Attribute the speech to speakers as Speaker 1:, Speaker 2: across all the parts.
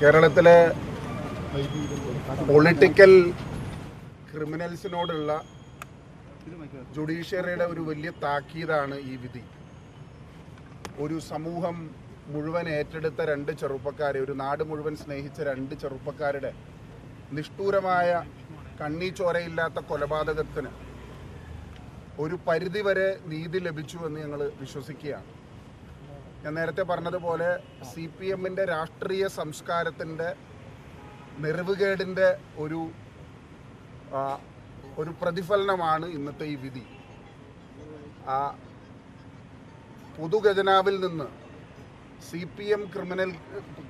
Speaker 1: കേരളത്തിലെ പൊളിറ്റിക്കൽ ക്രിമിനൽസിനോടുള്ള ജുഡീഷ്യറിയുടെ ഒരു വലിയ താക്കീതാണ് ഈ വിധി. ഒരു സമൂഹം മുഴുവൻ ഏറ്റെടുത്ത രണ്ട് ചെറുപ്പക്കാരെ, ഒരു നാട് മുഴുവൻ സ്നേഹിച്ച രണ്ട് ചെറുപ്പക്കാരുടെ നിഷ്ഠൂരമായ കണ്ണീച്ചോരയില്ലാത്ത കൊലപാതകത്തിന് ഒരു പരിധിവരെ നീതി ലഭിച്ചു എന്ന് ഞങ്ങൾ വിശ്വസിക്കുകയാണ്. ഞാൻ നേരത്തെ പറഞ്ഞതുപോലെ CPMന്റെ രാഷ്ട്രീയ സംസ്കാരത്തിൻ്റെ നെറിവുകേടിൻ്റെ ഒരു പ്രതിഫലനമാണ് ഇന്നത്തെ ഈ വിധി. പൊതുഖജനാവിൽ നിന്ന് CPM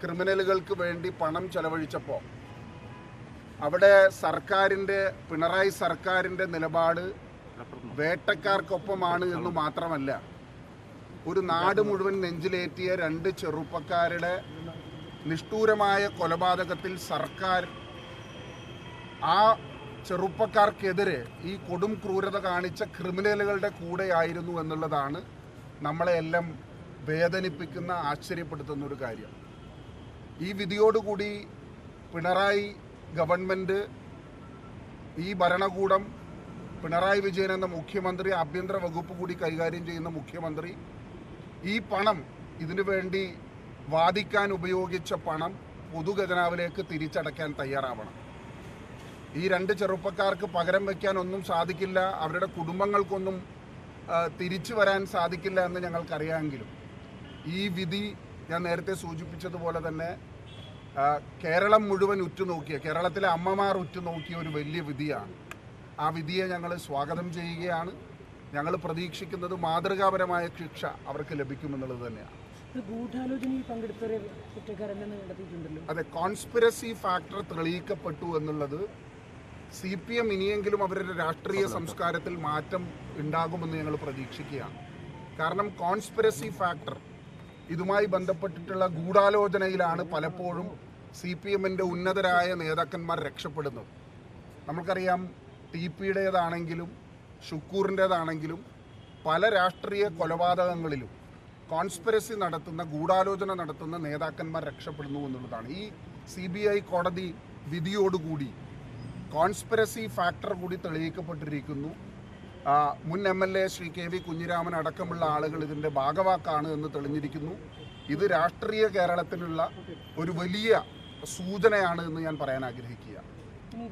Speaker 1: ക്രിമിനലുകൾക്ക് വേണ്ടി പണം ചെലവഴിച്ചപ്പോൾ അവിടെ പിണറായി സർക്കാരിൻ്റെ നിലപാട് വേട്ടക്കാർക്കൊപ്പമാണ് എന്ന് മാത്രമല്ല, ഒരു നാട് മുഴുവൻ നെഞ്ചിലേറ്റിയ രണ്ട് ചെറുപ്പക്കാരുടെ നിഷ്ഠൂരമായ കൊലപാതകത്തിൽ സർക്കാർ ആ ചെറുപ്പക്കാർക്കെതിരെ ഈ കൊടും ക്രൂരത കാണിച്ച ക്രിമിനലുകളുടെ കൂടെയായിരുന്നു എന്നുള്ളതാണ് നമ്മളെല്ലാം വേദനിപ്പിക്കുന്ന, ആശ്ചര്യപ്പെടുത്തുന്ന ഒരു കാര്യം. ഈ വിധിയോടുകൂടി പിണറായി ഗവൺമെൻറ്, ഈ ഭരണകൂടം, പിണറായി വിജയൻ എന്ന മുഖ്യമന്ത്രി, ആഭ്യന്തര വകുപ്പ് കൂടി കൈകാര്യം ചെയ്യുന്ന മുഖ്യമന്ത്രി, ഈ പണം, ഇതിനു വേണ്ടി വാദിക്കാൻ ഉപയോഗിച്ച പണം പൊതുഖജനാവിലേക്ക് തിരിച്ചടയ്ക്കാൻ തയ്യാറാവണം. ഈ രണ്ട് ചെറുപ്പക്കാർക്ക് പകരം വയ്ക്കാൻ ഒന്നും സാധിക്കില്ല, അവരുടെ കുടുംബങ്ങൾക്കൊന്നും തിരിച്ചു വരാൻ സാധിക്കില്ല എന്ന് ഞങ്ങൾക്കറിയാമെങ്കിലും ഈ വിധി ഞാൻ നേരത്തെ സൂചിപ്പിച്ചതുപോലെ തന്നെ കേരളം മുഴുവൻ ഉറ്റുനോക്കിയ, കേരളത്തിലെ അമ്മമാർ ഉറ്റുനോക്കിയ ഒരു വലിയ വിധിയാണ്. ആ വിധിയെ ഞങ്ങൾ സ്വാഗതം ചെയ്യുകയാണ്. ഞങ്ങൾ പ്രതീക്ഷിക്കുന്നത് മാതൃകാപരമായ ശിക്ഷ അവർക്ക് ലഭിക്കുമെന്നുള്ളത് തന്നെയാണ്. അതെ, കോൺസ്പിറസി ഫാക്ടർ തെളിയിക്കപ്പെട്ടു എന്നുള്ളത് CPM ഇനിയെങ്കിലും അവരുടെ രാഷ്ട്രീയ സംസ്കാരത്തിൽ മാറ്റം ഉണ്ടാകുമെന്ന് ഞങ്ങൾ പ്രതീക്ഷിക്കുകയാണ്. കാരണം കോൺസ്പിറസി ഫാക്ടർ, ഇതുമായി ബന്ധപ്പെട്ടിട്ടുള്ള ഗൂഢാലോചനയിലാണ് പലപ്പോഴും CPMന്റെ ഉന്നതരായ നേതാക്കന്മാർ രക്ഷപ്പെടുന്നത്. നമുക്കറിയാം, TPയുടേതാണെങ്കിലും ഷുക്കൂറിൻ്റേതാണെങ്കിലും പല രാഷ്ട്രീയ കൊലപാതകങ്ങളിലും കോൺസ്പിറസി നടത്തുന്ന, ഗൂഢാലോചന നടത്തുന്ന നേതാക്കന്മാർ രക്ഷപ്പെടുന്നു എന്നുള്ളതാണ്. ഈ CBI കോടതി വിധിയോടുകൂടി കോൺസ്പിറസി ഫാക്ടർ കൂടി തെളിയിക്കപ്പെട്ടിരിക്കുന്നു. മുൻ MLA ശ്രീ KV കുഞ്ഞിരാമൻ അടക്കമുള്ള ആളുകൾ ഇതിൻ്റെ ഭാഗവാക്കാണ് എന്ന് തെളിഞ്ഞിരിക്കുന്നു. ഇത് രാഷ്ട്രീയ കേരളത്തിനുള്ള ഒരു വലിയ സൂചനയാണ് എന്ന് ഞാൻ പറയാൻ ആഗ്രഹിക്കുക.